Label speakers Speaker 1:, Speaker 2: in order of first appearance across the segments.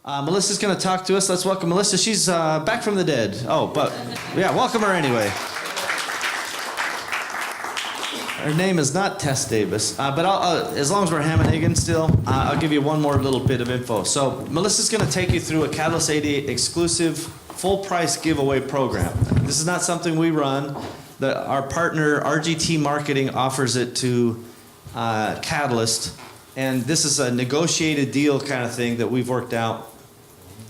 Speaker 1: Melissa's going to talk to us. Let's welcome Melissa. She's back from the dead. Oh, but yeah, welcome her anyway. Her name is not Tess Davis, but as long as we're Hammond still, I'll give you one more little bit of info. So Melissa's going to take you through a Catalyst 88 exclusive full-price giveaway program. This is not something we run. Our partner, RGT Marketing, offers it to Catalyst, and this is a negotiated deal kind of thing that we've worked out.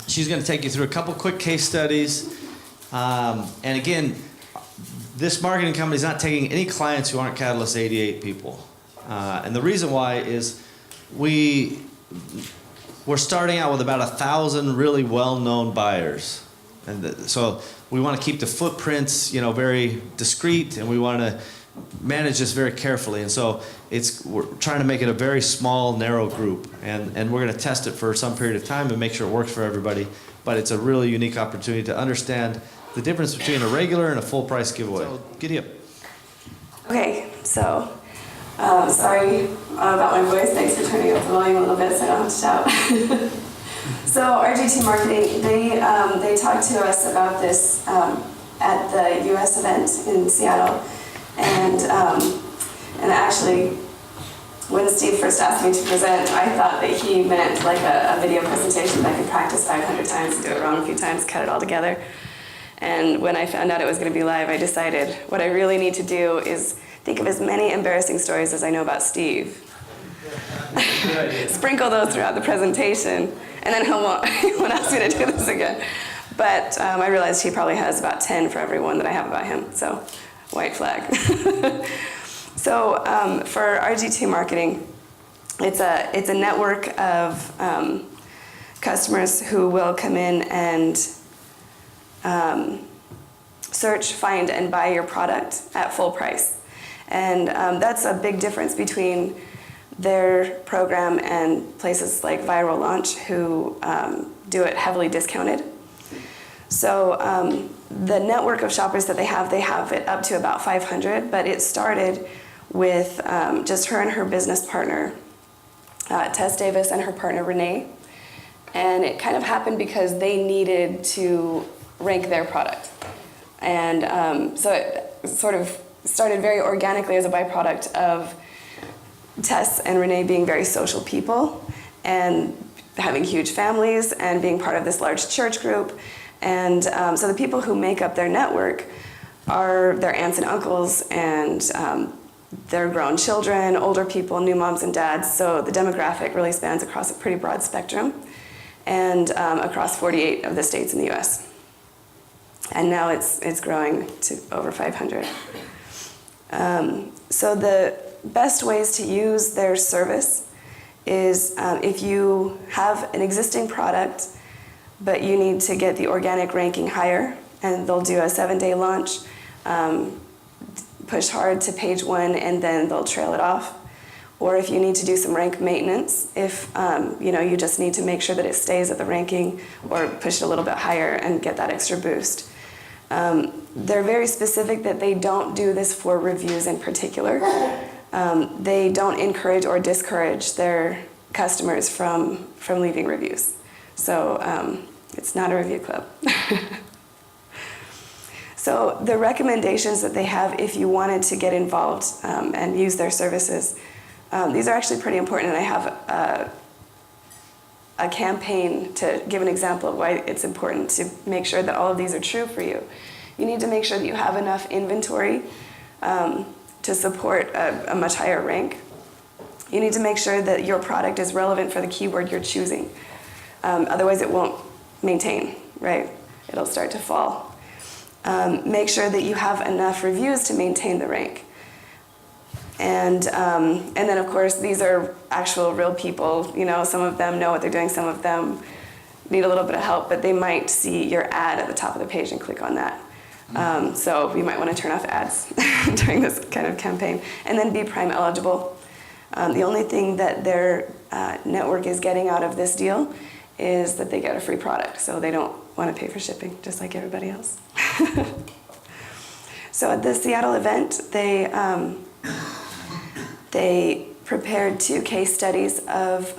Speaker 1: She's going to take you through a couple quick case studies, and again, this marketing company is not taking any clients who aren't Catalyst 88 people. And the reason why is we're starting out with about 1,000 really well-known buyers. And so we want to keep the footprints, very discreet, and we want to manage this very carefully. And so we're trying to make it a very small, narrow group. And we're going to test it for some period of time and make sure it works for everybody. But it's a really unique opportunity to understand the difference between a regular and a full price giveaway. So, giddy up.
Speaker 2: Okay, so sorry about my voice. Thanks for turning up the volume a little bit so I don't have to shout. So RGT Marketing, they talked to us about this at the US event in Seattle, and actually, when Steve first asked me to present, I thought that he meant like a video presentation that I could practice 500 times, do it wrong a few times, cut it all together. And when I found out it was going to be live, I decided what I really need to do is think of as many embarrassing stories as I know about Steve. Sprinkle those throughout the presentation, and then he won't ask me to do this again. But I realized he probably has about 10 for every one that I have about him, so white flag. So for RGT Marketing, it's a network of customers who will come in and search, find, and buy your product at full price. And that's a big difference between their program and places like Viral Launch, who do it heavily discounted. So the network of shoppers that they have it up to about 500, but it started with just her and her business partner, Tess Davis, and her partner, Renee. And it kind of happened because they needed to rank their product. And so it sort of started very organically as a byproduct of Tess and Renee being very social people and having huge families and being part of this large church group. And so the people who make up their network are their aunts and uncles and their grown children, older people, new moms and dads. So the demographic really spans across a pretty broad spectrum and across 48 of the states in the US. And now it's growing to over 500. So the best ways to use their service is if you have an existing product, but you need to get the organic ranking higher, and they'll do a 7-day launch, push hard to page 1, and then they'll trail it off. Or if you need to do some rank maintenance, if you just need to make sure that it stays at the ranking, or push it a little bit higher and get that extra boost. They're very specific that they don't do this for reviews in particular. They don't encourage or discourage their customers from leaving reviews. So it's not a review club. So the recommendations that they have if you wanted to get involved and use their services, these are actually pretty important, and I have a campaign to give an example of why it's important to make sure that all of these are true for you. You need to make sure that you have enough inventory to support a much higher rank. You need to make sure that your product is relevant for the keyword you're choosing. Otherwise it won't maintain, right? It'll start to fall. Make sure that you have enough reviews to maintain the rank. And then of course these are actual real people. Some of them know what they're doing, some of them need a little bit of help, but they might see your ad at the top of the page and click on that. So you might want to turn off ads during this kind of campaign. And then be Prime eligible. The only thing that their network is getting out of this deal is that they get a free product, so they don't want to pay for shipping, just like everybody else. So at the Seattle event, they prepared 2 case studies of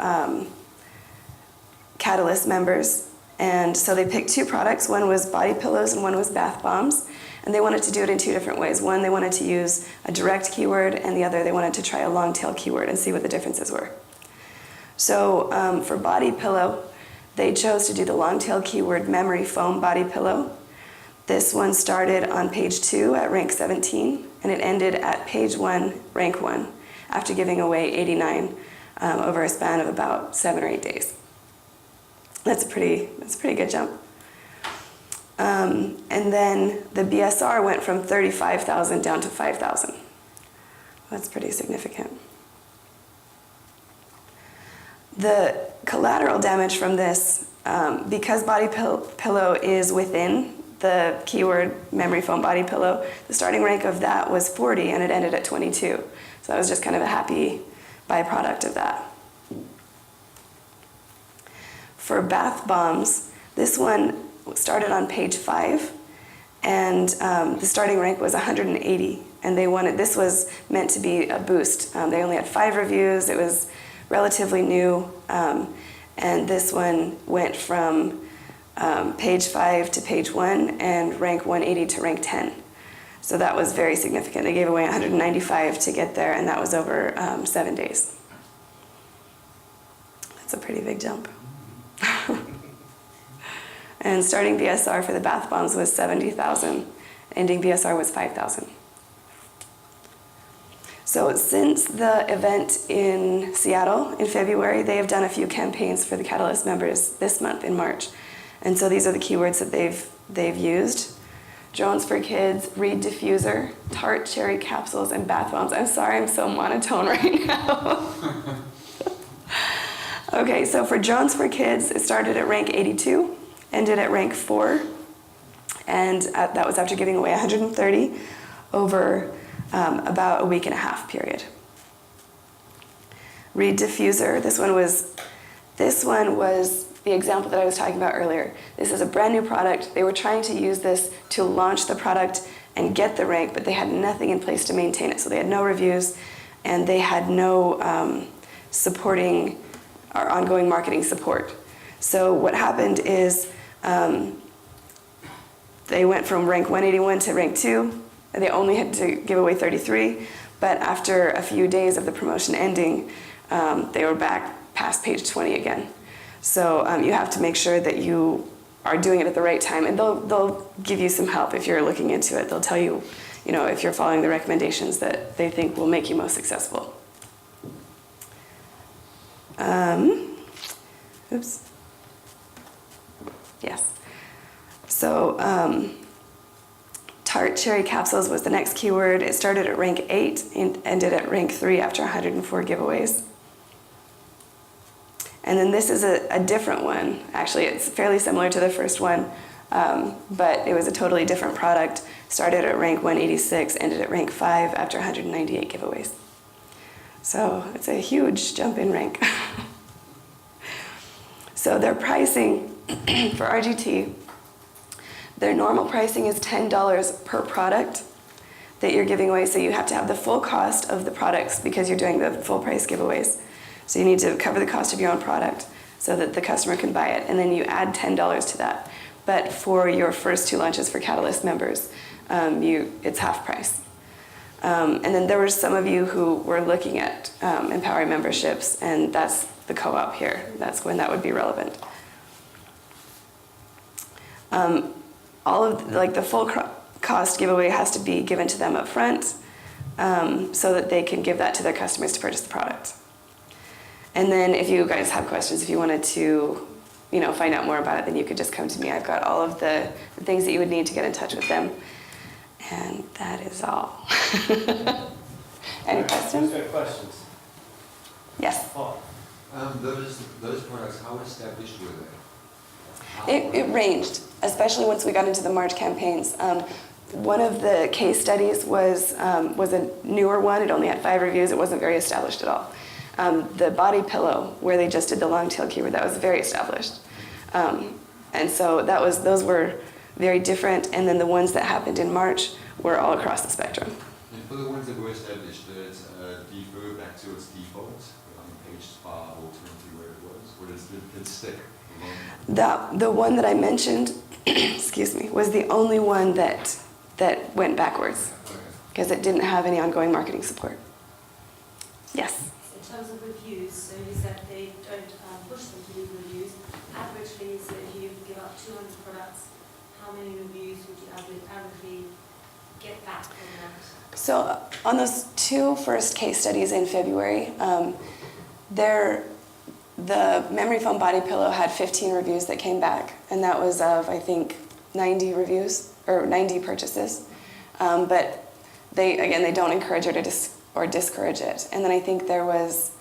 Speaker 2: Catalyst members. And so they picked two products. One was body pillows and one was bath bombs. And they wanted to do it in two different ways. One, they wanted to use a direct keyword, and the other, they wanted to try a long tail keyword and see what the differences were. So for body pillow, they chose to do the long tail keyword memory foam body pillow. This one started on page 2 at rank 17, and it ended at page 1, rank 1, after giving away 89 over a span of about 7 or 8 days. That's a pretty good jump. And then the BSR went from 35,000 down to 5,000. That's pretty significant. The collateral damage from this, because body pillow is within the keyword memory foam body pillow, the starting rank of that was 40 and it ended at 22. So that was just kind of a happy byproduct of that. For bath bombs, this one started on page 5, and the starting rank was 180, and this was meant to be a boost. They only had 5 reviews. It was relatively new, and this one went from page 5 to page 1 and rank 180 to rank 10. So that was very significant. They gave away 195 to get there, and that was over 7 days. That's a pretty big jump. And starting BSR for the bath bombs was 70,000. Ending BSR was 5,000. So since the event in Seattle in February, they have done a few campaigns for the Catalyst members this month in March. And so these are the keywords that they've used. Drones for kids, reed diffuser, tart cherry capsules, and bath bombs. I'm sorry, I'm so monotone right now. Okay, so for drones for kids, it started at rank 82, ended at rank 4, and that was after giving away 130 over about a week and a half period. Reed diffuser, this one was the example that I was talking about earlier. This is a brand new product. They were trying to use this to launch the product and get the rank, but they had nothing in place to maintain it. So they had no reviews, and they had no supporting or ongoing marketing support. So what happened is they went from rank 181 to rank 2. They only had to give away 33, but after a few days of the promotion ending, they were back past page 20 again. So you have to make sure that you are doing it at the right time, and they'll give you some help if you're looking into it. They'll tell you, if you're following the recommendations that they think will make you most successful. Oops. Yes. So tart cherry capsules was the next keyword. It started at rank 8 and ended at rank 3 after 104 giveaways. And then this is a different one. Actually, it's fairly similar to the first one, but it was a totally different product. Started at rank 186, ended at rank 5 after 198 giveaways. So it's a huge jump in rank. So their pricing for RGT, their normal pricing is $10 per product that you're giving away. So you have to have the full cost of the products because you're doing the full price giveaways. So you need to cover the cost of your own product so that the customer can buy it. And then you add $10 to that. But for your first 2 launches for Catalyst members, it's half price. And then there were some of you who were looking at empowering memberships, and that's the co-op here. That's when that would be relevant. All of the full cost giveaway has to be given to them up front so that they can give that to their customers to purchase the product. And then if you guys have questions, if you wanted to find out more about it, then you could just come to me. I've got all of the things that you would need to get in touch with them. And that is all. Any questions?
Speaker 3: Who's got questions?
Speaker 2: Yes.
Speaker 3: Paul?
Speaker 4: Those products, how established were they?
Speaker 2: It ranged, especially once we got into the March campaigns. One of the case studies was a newer one. It only had 5 reviews. It wasn't very established at all. The body pillow, where they just did the long tail keyword, that was very established. And so those were very different. And then the ones that happened in March were all across the spectrum.
Speaker 4: And for the ones that were established, did it defer back to its default on page 5 or 20 where it was? Or did it stick?
Speaker 2: The one that I mentioned, excuse me, was the only one that went backwards
Speaker 4: Okay.
Speaker 2: because it didn't have any ongoing marketing support. Yes.
Speaker 3: In terms of reviews, so you said they don't push them to leave reviews. Averagely, so if you give up 200 products, how many reviews would you averagely get back from that?
Speaker 2: So on those two first case studies in February, the memory foam body pillow had 15 reviews that came back, and that was of, I think, 90 reviews or 90 purchases. But they don't encourage or discourage it. And then I think there was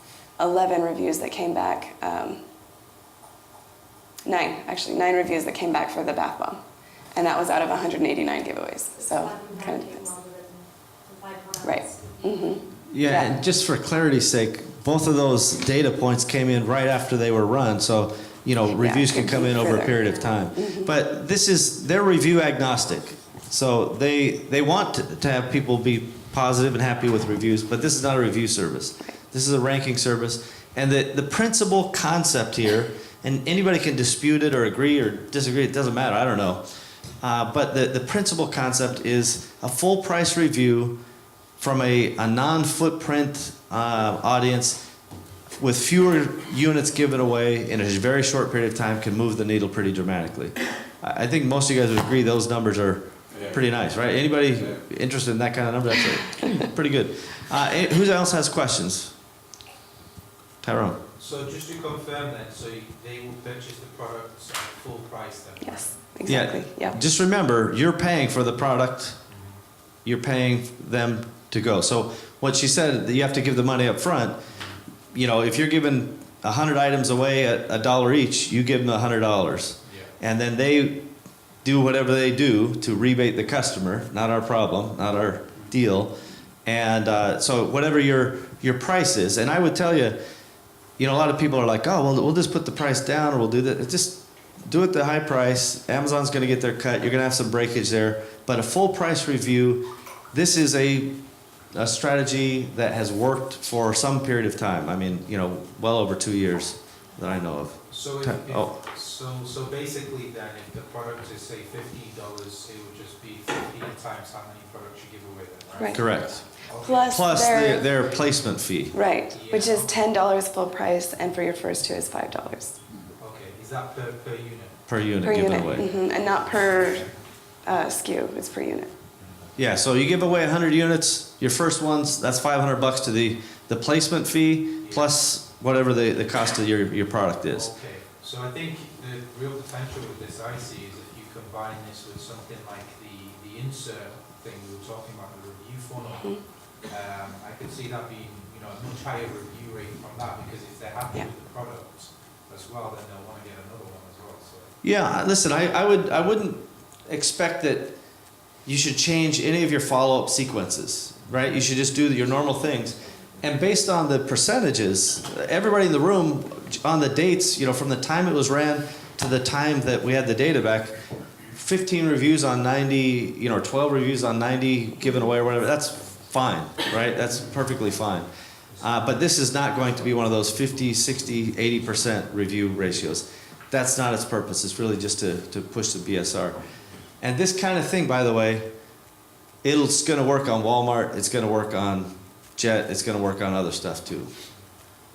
Speaker 2: 11 reviews that came back. 9 reviews that came back for the bath bomb, and that was out of 189 giveaways. So kind of depends. Right. Mm-hmm.
Speaker 1: Yeah, and just for clarity's sake, both of those data points came in right after they were run, so reviews can come in over a period of time. But they're review agnostic, so they want to have people be positive and happy with reviews, but this is not a review service. This is a ranking service, and the principal concept here, and anybody can dispute it or agree or disagree, it doesn't matter, I don't know. But the principal concept is a full price review from a non-footprint audience with fewer units given away in a very short period of time can move the needle pretty dramatically. I think most of you guys would agree those numbers are pretty nice, right? Anybody interested in that kind of number? That's pretty good. Who else has questions? Tyrone.
Speaker 5: So just to confirm then, so they will purchase the products at full price then?
Speaker 2: Yes, exactly. Yeah.
Speaker 1: Just remember, you're paying for the product. You're paying them to go. So what she said, that you have to give the money up front. If you're giving 100 items away at $1 each, you give them $100.
Speaker 5: Yeah.
Speaker 1: And then they do whatever they do to rebate the customer, not our problem, not our deal. And so whatever your price is, and I would tell you, a lot of people are like, oh, well, we'll just put the price down or we'll do that. Just do it the high price. Amazon's going to get their cut. You're going to have some breakage there. But a full price review, this is a strategy that has worked for some period of time. I mean, well over 2 years that I know of.
Speaker 5: So so basically then, if the product is say $15, it would just be 15 times how many products you give away then, right?
Speaker 2: Right.
Speaker 1: Correct.
Speaker 5: Okay.
Speaker 2: Plus
Speaker 1: their placement fee.
Speaker 2: right, which is
Speaker 5: Yeah.
Speaker 2: $10 full price, and for your first two is $5
Speaker 5: Okay, is that per unit?
Speaker 1: Per unit
Speaker 2: per
Speaker 1: given
Speaker 2: unit,
Speaker 1: away.
Speaker 2: and not per SKU. It's per unit.
Speaker 1: Yeah, so you give away 100 units, your first ones, that's $500 to the placement fee, plus whatever the cost of your product is.
Speaker 5: Okay, so I think the real potential with this I see is if you combine this with something like the insert thing we were talking about, the review funnel. I could see that being, a much higher review rate from that, because if they're happy
Speaker 2: Yeah.
Speaker 5: with the product as well, then they'll want to get another one as well. So
Speaker 1: Yeah, listen, I wouldn't expect that you should change any of your follow-up sequences, right? You should just do your normal things. And based on the percentages, everybody in the room on the dates, from the time it was ran to the time that we had the data back, 15 reviews on 90, or 12 reviews on 90 given away or whatever, that's fine, right? That's perfectly fine. But this is not going to be one of those 50, 60, 80% review ratios. That's not its purpose. It's really just to push the BSR. And this kind of thing, by the way, it's going to work on Walmart. It's going to work on Jet. It's going to work on other stuff too.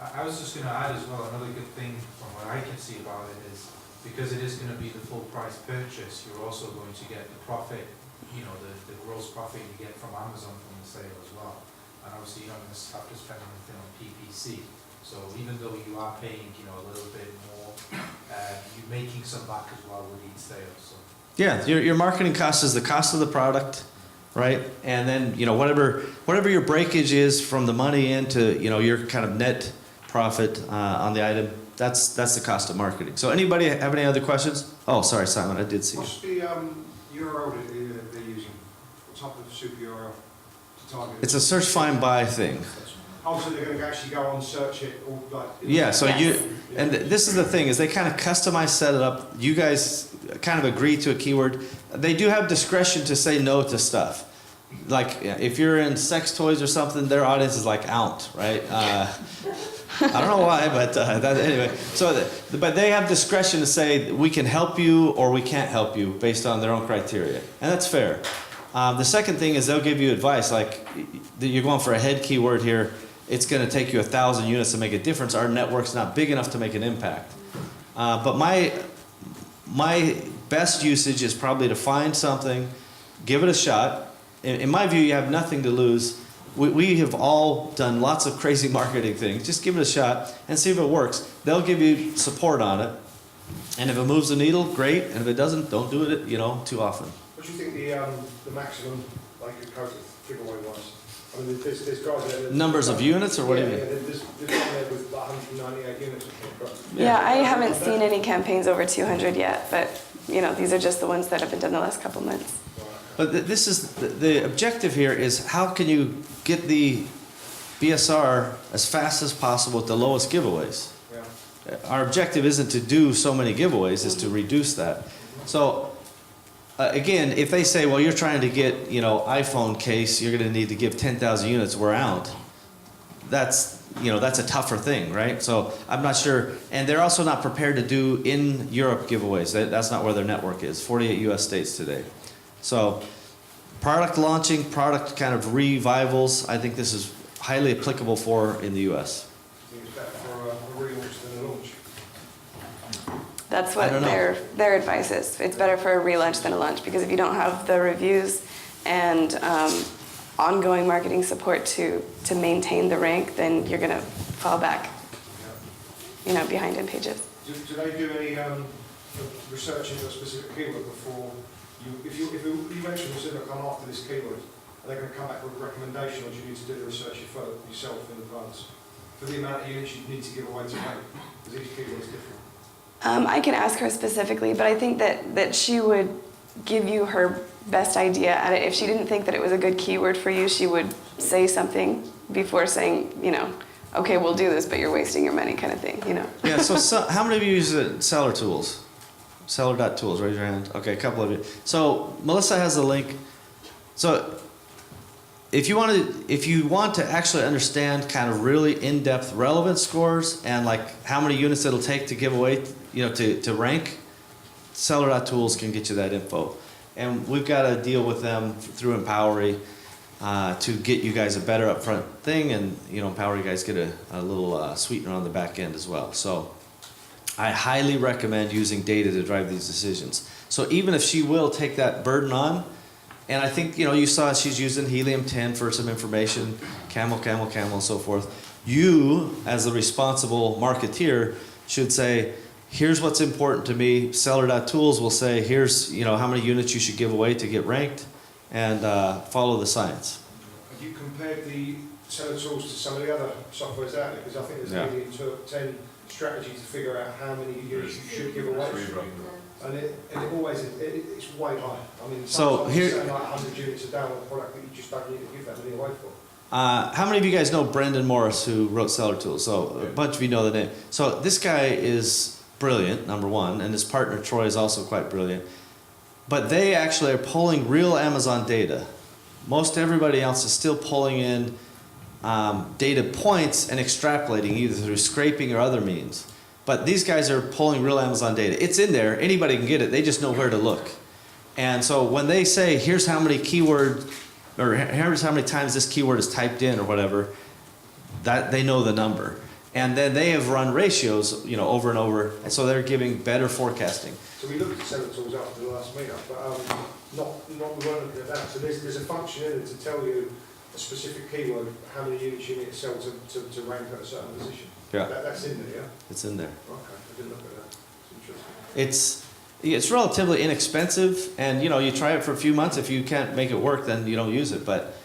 Speaker 5: I was just going to add as well, another good thing from what I can see about it is, because it is going to be the full price purchase, you're also going to get the profit, the gross profit you get from Amazon from the sale as well. And obviously you're not going to have to spend anything on PPC. So even though you are paying, a little bit more, you're making some back as well with each sale. So.
Speaker 1: Yeah, your marketing cost is the cost of the product, right? And then whatever your breakage is from the money into your kind of net profit on the item, that's the cost of marketing. So anybody have any other questions? Oh, sorry, Simon, I did see you.
Speaker 6: What's the URL that they're using? What's up with the super URL to target?
Speaker 1: It's a search, find, buy thing.
Speaker 6: Oh, so they're going to actually go on search it all like.
Speaker 1: Yeah, so
Speaker 2: Yes.
Speaker 1: and this is the thing, is they kind of customize, set it up. You guys kind of agree to a keyword. They do have discretion to say no to stuff. Like if you're in sex toys or something, their audience is like out, right? I don't know why, but anyway. So, but they have discretion to say we can help you or we can't help you based on their own criteria, and that's fair. The second thing is they'll give you advice like you're going for a head keyword here. It's going to take you 1,000 units to make a difference. Our network's not big enough to make an impact. But my best usage is probably to find something, give it a shot. In my view, you have nothing to lose. We have all done lots of crazy marketing things. Just give it a shot and see if it works. They'll give you support on it. And if it moves the needle, great. And if it doesn't, don't do it, too often.
Speaker 6: What do you think the maximum, like a quota giveaway was? I mean, there's guys there that...
Speaker 1: Numbers of units, or what do you mean?
Speaker 6: Yeah, there's one there with 198 units, I think, but...
Speaker 2: Yeah, I haven't seen any campaigns over 200 yet, but these are just the ones that have been done the last couple months.
Speaker 1: But this is the objective here is how can you get the BSR as fast as possible with the lowest giveaways?
Speaker 6: Yeah.
Speaker 1: Our objective isn't to do so many giveaways, is to reduce that. So again, if they say, well, you're trying to get iPhone case, you're going to need to give 10,000 units, we're out. That's a tougher thing, right? So I'm not sure, and they're also not prepared to do in Europe giveaways. That's not where their network is. 48 U.S. states today. So product launching, product kind of revivals, I think this is highly applicable for in the U.S.
Speaker 6: I think it's better for a relaunch than a launch.
Speaker 2: That's
Speaker 1: I
Speaker 2: what
Speaker 1: don't know.
Speaker 2: their advice is. It's better for a relaunch than a launch, because if you don't have the reviews and ongoing marketing support to maintain the rank, then you're going to fall back, behind in pages.
Speaker 6: Do they do any research into a specific keyword before if you mention this, they'll come after this keyword, are they going to come back with a recommendation, or do you need to do the research yourself in advance for the amount of units you need to give away to make? Because each keyword is different.
Speaker 2: I can ask her specifically, but I think that she would give you her best idea at it. If she didn't think that it was a good keyword for you, she would say something before saying, okay, we'll do this, but you're wasting your money, kind of thing,
Speaker 1: Yeah, so how many of you use Seller Tools? Seller.tools, raise your hand. Okay, a couple of you. So Melissa has the link. So if you want to actually understand kind of really in-depth relevance scores and like how many units it'll take to give away, to rank, Seller.tools can get you that info. And we've got to deal with them through Empowery to get you guys a better upfront thing, and Empowery guys get a little sweetener on the back end as well. So I highly recommend using data to drive these decisions. So even if she will take that burden on, and I think, you saw she's using helium-10 for some information, camel, and so forth. You, as the responsible marketeer, should say, here's what's important to me. Seller.tools will say, here's how many units you should give away to get ranked, and follow the science.
Speaker 6: Have you compared the Seller Tools to some of the other softwares out there? Because I think there's
Speaker 1: Yeah.
Speaker 6: maybe 10 strategies to figure out how many units you should give away. And it's way high. I mean,
Speaker 1: So
Speaker 6: sometimes
Speaker 1: here-
Speaker 6: you're saying like 100 units a day on a product that you just don't need to give that many away for.
Speaker 1: How many of you guys know Brendan Morris, who wrote Seller Tools? So a bunch of you know the name. So this guy is brilliant, number one, and his partner Troy is also quite brilliant. But they actually are pulling real Amazon data. Most everybody else is still pulling in data points and extrapolating either through scraping or other means. But these guys are pulling real Amazon data. It's in there. Anybody can get it. They just know where to look. And so when they say, here's how many keywords, or here's how many times this keyword is typed in or whatever, that they know the number. And then they have run ratios, over and over. And so they're giving better forecasting.
Speaker 6: So we looked at Seller Tools after the last meetup, but we weren't looking at that. So there's a function in it to tell you a specific keyword, how many units you need to sell to rank at a certain position.
Speaker 1: Yeah.
Speaker 6: That's in there, yeah?
Speaker 1: It's in there.
Speaker 6: Okay, I didn't look at that. It's interesting.
Speaker 1: It's relatively inexpensive, and you try it for a few months. If you can't make it work, then you don't use it. But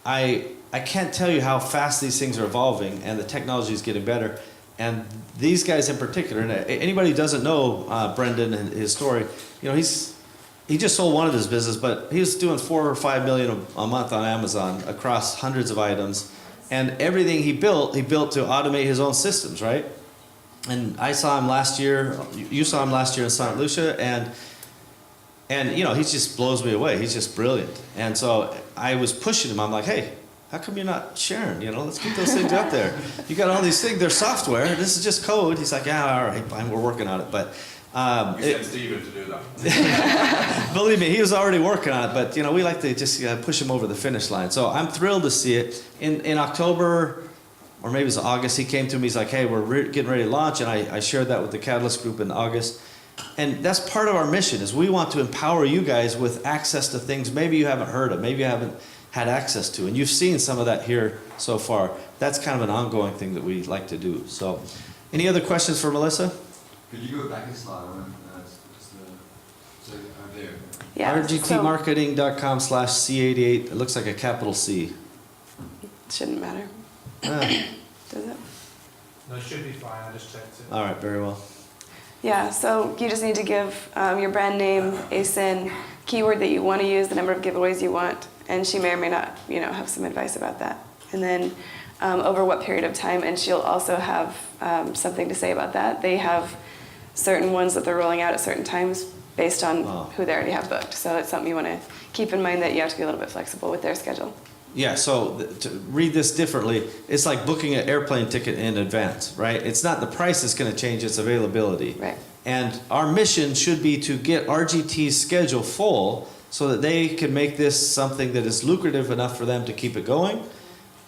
Speaker 1: I can't tell you how fast these things are evolving, and the technology is getting better. And these guys in particular, and anybody who doesn't know Brendan and his story, he just sold one of his business, but he was doing 4 or 5 million a month on Amazon across hundreds of items, and everything he built to automate his own systems, right? And I saw him last year. You saw him last year in St. Lucia, and he just blows me away. He's just brilliant. And so I was pushing him. I'm like, hey, how come you're not sharing? You know, let's get those things up there. You got all these things, they're software, this is just code. He's like, yeah, all right, fine, we're working on it. But
Speaker 7: You sent Steven to do that.
Speaker 1: believe me, he was already working on it, but you know, we like to just push him over the finish line. So I'm thrilled to see it. In October, or maybe it was August, he came to me, he's like, hey, we're getting ready to launch, and I shared that with the Catalyst group in August. And that's part of our mission, is we want to empower you guys with access to things maybe you haven't heard of, maybe you haven't had access to. And you've seen some of that here so far. That's kind of an ongoing thing that we like to do. So, any other questions for Melissa?
Speaker 4: Could you go back a slide on, so over there?
Speaker 2: Yeah. so-
Speaker 1: rgtmarketing.com/C88. It looks like a capital C.
Speaker 2: Shouldn't matter,
Speaker 1: Ah,
Speaker 2: does it?
Speaker 5: No, it should be fine, I just checked it.
Speaker 1: all right, very well.
Speaker 2: Yeah, so you just need to give your brand name, ASIN, keyword that you want to use, the number of giveaways you want, and she may or may not, have some advice about that. And then over what period of time, and she'll also have something to say about that. They have certain ones that they're rolling out at certain times based on
Speaker 1: Oh.
Speaker 2: who they already have booked. So it's something you want to keep in mind, that you have to be a little bit flexible with their schedule.
Speaker 1: Yeah, so to read this differently, it's like booking an airplane ticket in advance, right? It's not the price that's going to change, it's availability.
Speaker 2: Right.
Speaker 1: And our mission should be to get RGT's schedule full so that they can make this something that is lucrative enough for them to keep it going.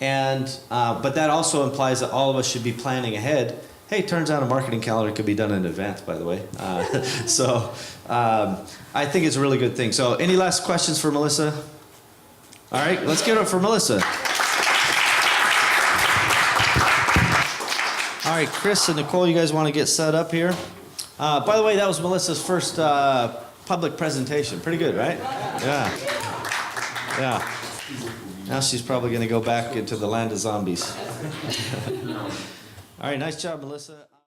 Speaker 1: And but that also implies that all of us should be planning ahead. Hey, turns out a marketing calendar could be done in advance, by the way. So I think it's a really good thing. So any last questions for Melissa? All right, let's get it for Melissa. All right, Chris and Nicole, you guys want to get set up here? By the way, that was Melissa's first public presentation. Pretty good, right? Yeah. Yeah. Now she's probably going to go back into the land of zombies. All right, nice job, Melissa.